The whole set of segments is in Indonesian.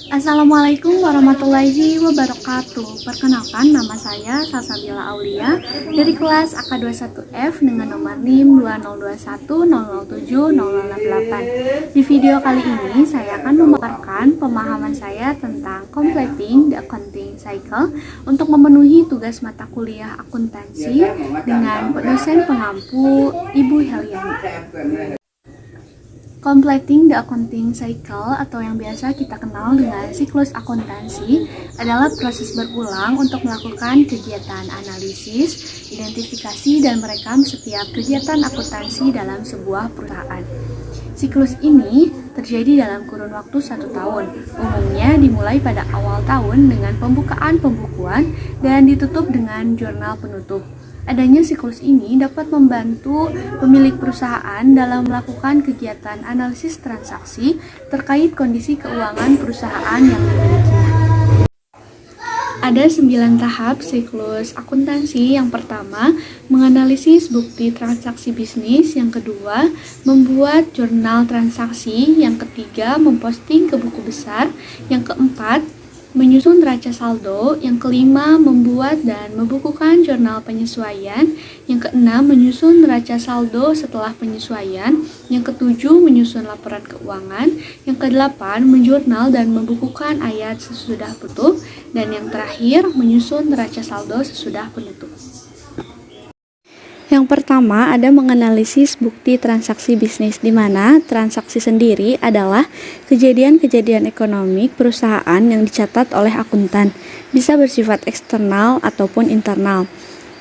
Assalamualaikum warahmatullahi wabarakatuh. Perkenalkan, nama saya Salsabila Aulia dari kelas AK21F dengan nomor NIM 2021007008. Di video kali ini saya akan memaparkan pemahaman saya tentang completing the accounting cycle untuk memenuhi tugas mata kuliah akuntansi dengan dosen pengampu Ibu Heliani. Completing the accounting cycle atau yang biasa kita kenal dengan siklus akuntansi adalah proses berulang untuk melakukan kegiatan analisis, identifikasi, dan merekam setiap kegiatan akuntansi dalam sebuah perusahaan. Siklus ini terjadi dalam kurun waktu 1 tahun, umumnya dimulai pada awal tahun dengan pembukaan pembukuan dan ditutup dengan jurnal penutup. Adanya siklus ini dapat membantu pemilik perusahaan dalam melakukan kegiatan analisis transaksi terkait kondisi keuangan perusahaan yang dimilikinya. Ada 9 tahap siklus akuntansi. Yang pertama, menganalisis bukti transaksi bisnis. Yang kedua, membuat jurnal transaksi. Yang ketiga, memposting ke buku besar. Yang keempat, menyusun neraca saldo. Yang kelima, membuat dan membukukan jurnal penyesuaian. Yang keenam, menyusun neraca saldo setelah penyesuaian. Yang ketujuh, menyusun laporan keuangan. Yang kedelapan, menjurnal dan membukukan ayat sesudah penutup. Dan yang terakhir, menyusun neraca saldo sesudah penutup. Yang pertama ada menganalisis bukti transaksi bisnis, di mana transaksi sendiri adalah kejadian-kejadian ekonomi perusahaan yang dicatat oleh akuntan, bisa bersifat eksternal ataupun internal.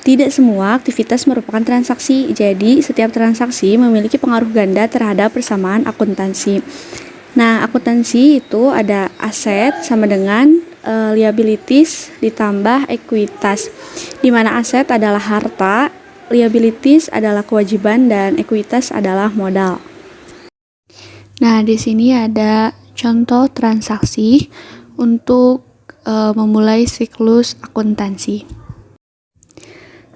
Tidak semua aktivitas merupakan transaksi, jadi setiap transaksi memiliki pengaruh ganda terhadap persamaan akuntansi. Nah, akuntansi itu ada aset sama dengan liabilities ditambah ekuitas, di mana aset adalah harta, liabilities adalah kewajiban, dan ekuitas adalah modal. Nah, di sini ada contoh transaksi untuk memulai siklus akuntansi.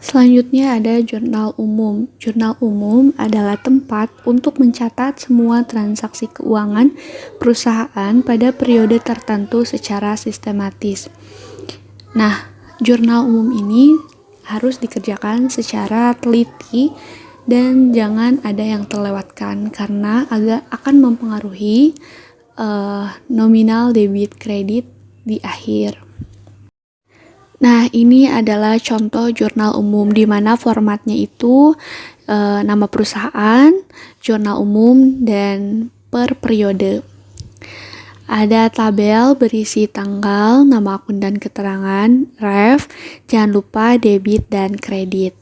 Selanjutnya ada jurnal umum. Jurnal umum adalah tempat untuk mencatat semua transaksi keuangan perusahaan pada periode tertentu secara sistematis. Nah, jurnal umum ini harus dikerjakan secara teliti dan jangan ada yang terlewatkan karena akan mempengaruhi nominal debit kredit di akhir. Nah, ini adalah contoh jurnal umum di mana formatnya itu nama perusahaan, jurnal umum, dan per periode. Ada tabel berisi tanggal, nama akun dan keterangan, ref, jangan lupa debit dan kredit.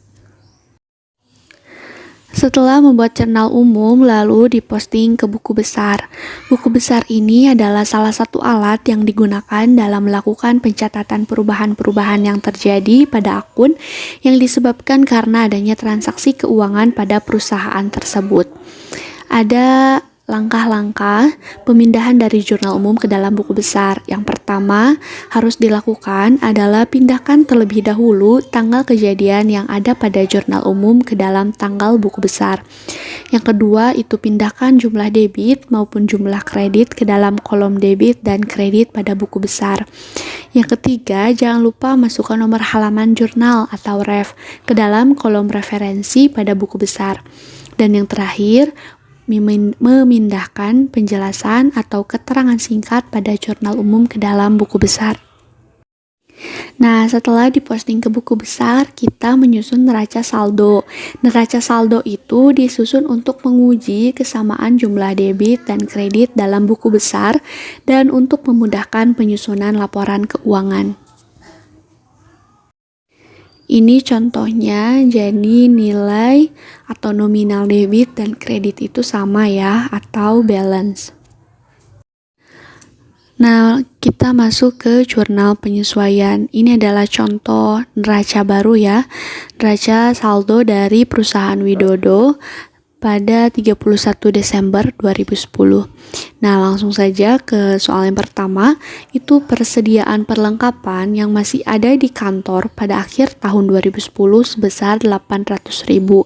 Setelah membuat jurnal umum, lalu diposting ke buku besar. Buku besar ini adalah salah satu alat yang digunakan dalam melakukan pencatatan perubahan-perubahan yang terjadi pada akun yang disebabkan karena adanya transaksi keuangan pada perusahaan tersebut. Ada langkah-langkah pemindahan dari jurnal umum ke dalam buku besar. Yang pertama harus dilakukan adalah pindahkan terlebih dahulu tanggal kejadian yang ada pada jurnal umum ke dalam tanggal buku besar. Yang kedua itu pindahkan jumlah debit maupun jumlah kredit ke dalam kolom debit dan kredit pada buku besar. Yang ketiga, jangan lupa masukkan nomor halaman jurnal atau ref ke dalam kolom referensi pada buku besar. Dan yang terakhir, memindahkan penjelasan atau keterangan singkat pada jurnal umum ke dalam buku besar. Nah, setelah diposting ke buku besar, kita menyusun neraca saldo. Neraca saldo itu disusun untuk menguji kesamaan jumlah debit dan kredit dalam buku besar dan untuk memudahkan penyusunan laporan keuangan. Ini contohnya, jadi nilai atau nominal debit dan kredit itu sama ya, atau balance. Nah, kita masuk ke jurnal penyesuaian. Ini adalah contoh neraca baru ya, neraca saldo dari perusahaan Widodo pada 31 Desember 2010. Nah, langsung saja ke soal yang pertama, itu persediaan perlengkapan yang masih ada di kantor pada akhir tahun 2010 sebesar 800.000.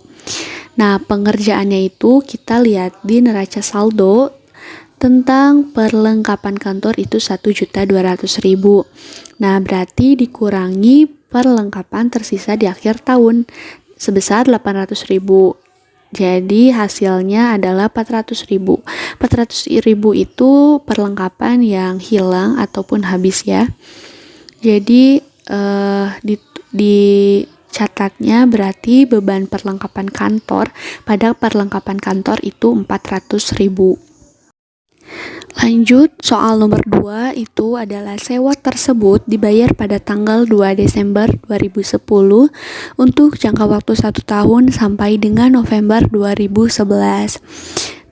Nah, pengerjaannya itu kita lihat di neraca saldo tentang perlengkapan kantor itu 1.200.000. Nah, berarti dikurangi perlengkapan tersisa di akhir tahun sebesar 800.000. Jadi hasilnya adalah 400.000. 400.000 itu perlengkapan yang hilang ataupun habis ya. Jadi di catatnya berarti beban perlengkapan kantor pada perlengkapan kantor itu 400.000. Lanjut, soal nomor 2 itu adalah sewa tersebut dibayar pada tanggal 2 Desember 2010 untuk jangka waktu 1 tahun sampai dengan November 2011.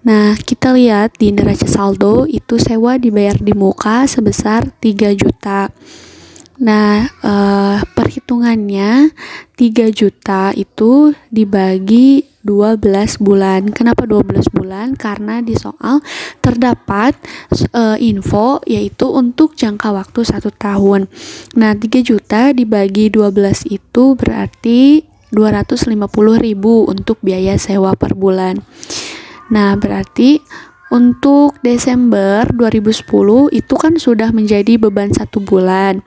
Nah, kita lihat di neraca saldo itu sewa dibayar di muka sebesar 3 juta. Nah, perhitungannya 3 juta itu dibagi 12 bulan. Kenapa 12 bulan? Karena di soal terdapat info yaitu untuk jangka waktu 1 tahun. Nah, 3 juta dibagi 12 itu berarti 250.000 untuk biaya sewa per bulan. Nah, berarti untuk Desember 2010 itu kan sudah menjadi beban 1 bulan.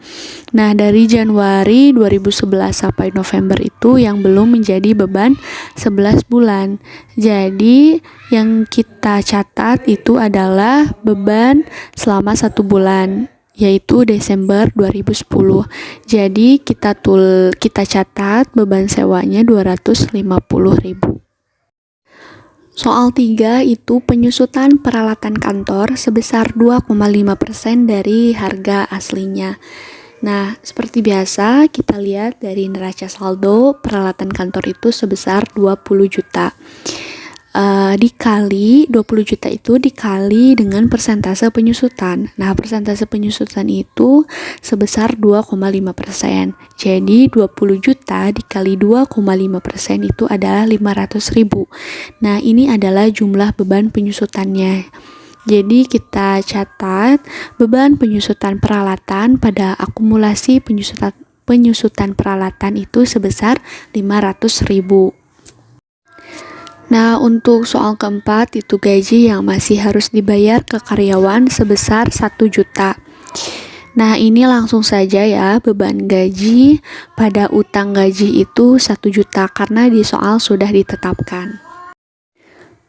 Nah, dari Januari 2011 sampai November itu yang belum menjadi beban 11 bulan. Jadi, yang kita catat itu adalah beban selama 1 bulan, yaitu Desember 2010. Jadi, kita catat beban sewanya 250.000. Soal 3 itu penyusutan peralatan kantor sebesar 2,5% dari harga aslinya. Nah, seperti biasa kita lihat dari neraca saldo peralatan kantor itu sebesar 20 juta. Dikali 20 juta itu dikali dengan persentase penyusutan. Nah, persentase penyusutan itu sebesar 2,5%. Jadi 20 juta dikali 2,5% itu adalah 500.000. Nah, ini adalah jumlah beban penyusutannya. Jadi kita catat beban penyusutan peralatan pada akumulasi penyusutan peralatan itu sebesar 500.000. Nah, untuk soal keempat itu gaji yang masih harus dibayar ke karyawan sebesar 1 juta. Nah, ini langsung saja ya, beban gaji pada utang gaji itu 1 juta karena di soal sudah ditetapkan.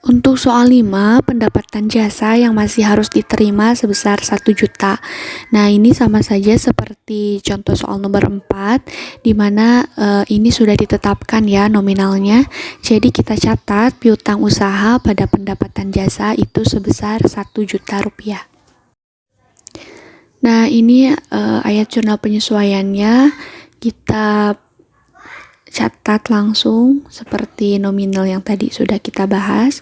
Untuk soal 5, pendapatan jasa yang masih harus diterima sebesar 1 juta. Nah, ini sama saja seperti contoh soal nomor 4, di mana ini sudah ditetapkan ya nominalnya. Jadi kita catat piutang usaha pada pendapatan jasa itu sebesar 1 juta rupiah. Nah, ini ayat jurnal penyesuaiannya kita catat langsung seperti nominal yang tadi sudah kita bahas.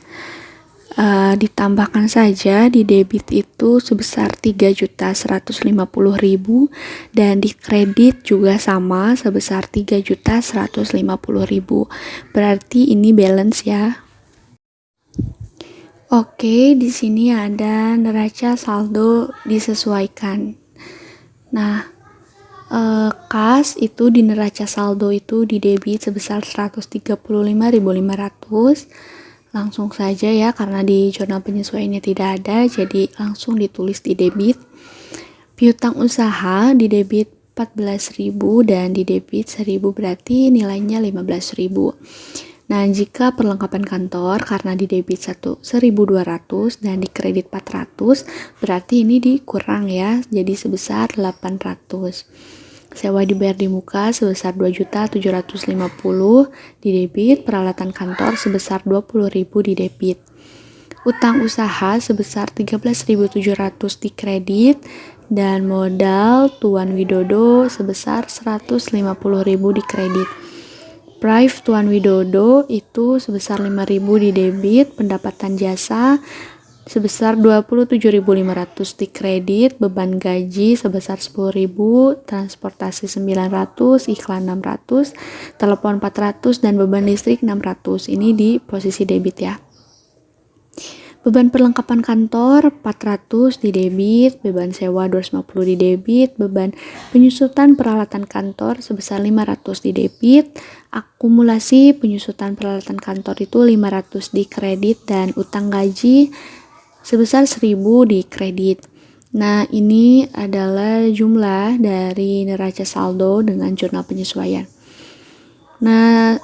Ditambahkan saja di debit itu sebesar 3.150.000 dan di kredit juga sama sebesar 3.150.000. Berarti ini balance ya. Oke, di sini ada neraca saldo disesuaikan. Nah, kas itu di neraca saldo itu di debit sebesar 135.500. Langsung saja ya, karena di jurnal penyesuaiannya tidak ada, jadi langsung ditulis di debit. Piutang usaha di debit 14.000 dan di debit 1.000 berarti nilainya 15.000. Nah, jika perlengkapan kantor karena di debit 1.200 dan di kredit 400, berarti ini dikurang ya, jadi sebesar 800. Sewa dibayar di muka sebesar 2.750.000 di debit, peralatan kantor sebesar 20.000 di debit. Utang usaha sebesar 13.700 di kredit dan modal Tuan Widodo sebesar 150.000 di kredit. Prive Tuan Widodo itu sebesar 5.000 di debit, pendapatan jasa sebesar 27.500 di kredit, beban gaji sebesar 10.000, transportasi 900, iklan 600, telepon 400 dan beban listrik 600. Ini di posisi debit ya. Beban perlengkapan kantor 400 di debit, beban sewa 250 di debit, beban penyusutan peralatan kantor sebesar 500 di debit, akumulasi penyusutan peralatan kantor itu 500 di kredit dan utang gaji sebesar 1.000 di kredit. Nah, ini adalah jumlah dari neraca saldo dengan jurnal penyesuaian. Nah,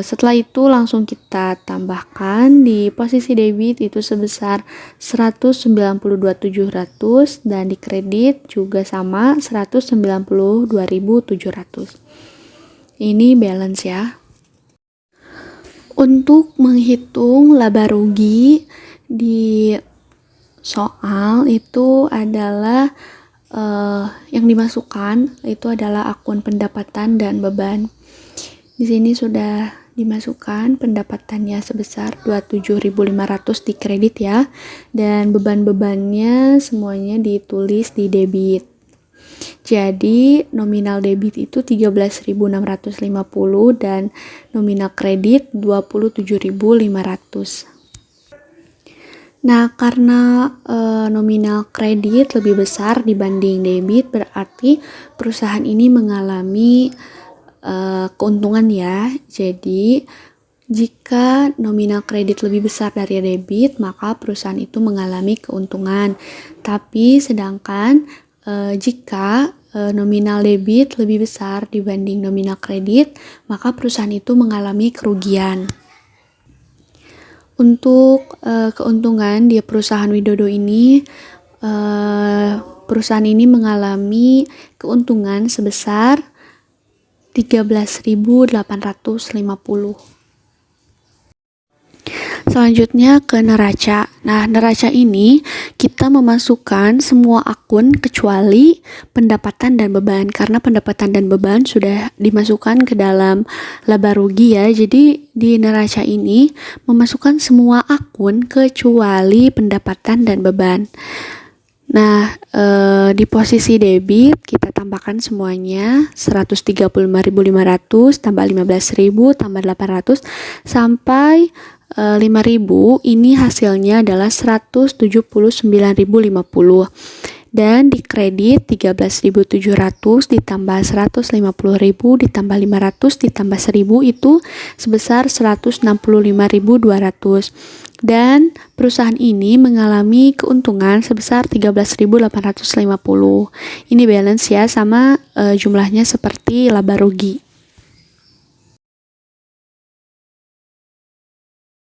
setelah itu langsung kita tambahkan di posisi debit itu sebesar 192.700 dan di kredit juga sama 192.700. Ini balance ya. Untuk menghitung laba rugi di soal itu adalah yang dimasukkan itu adalah akun pendapatan dan beban. Di sini sudah dimasukkan pendapatannya sebesar 27.500 di kredit ya, dan beban-bebannya semuanya ditulis di debit. Jadi nominal debit itu 13.650 dan nominal kredit 27.500. Nah, karena nominal kredit lebih besar dibanding debit, berarti perusahaan ini mengalami keuntungan ya. Jadi, jika nominal kredit lebih besar dari debit, maka perusahaan itu mengalami keuntungan. Tapi, sedangkan jika nominal debit lebih besar dibanding nominal kredit, maka perusahaan itu mengalami kerugian. Untuk keuntungan di perusahaan Widodo ini, perusahaan ini mengalami keuntungan sebesar 13.850. Selanjutnya ke neraca. Nah, neraca ini kita memasukkan semua akun kecuali pendapatan dan beban, karena pendapatan dan beban sudah dimasukkan ke dalam laba rugi ya. Jadi di neraca ini memasukkan semua akun kecuali pendapatan dan beban. Nah, di posisi debit kita tambahkan semuanya 135.500 tambah 15.000 tambah 800 sampai 5.000. Ini hasilnya adalah 179.050. Dan di kredit 13.700 ditambah 150.000 ditambah 500 ditambah 1.000 itu sebesar 165.200. Dan perusahaan ini mengalami keuntungan sebesar 13.850. Ini balance ya, sama jumlahnya seperti laba rugi.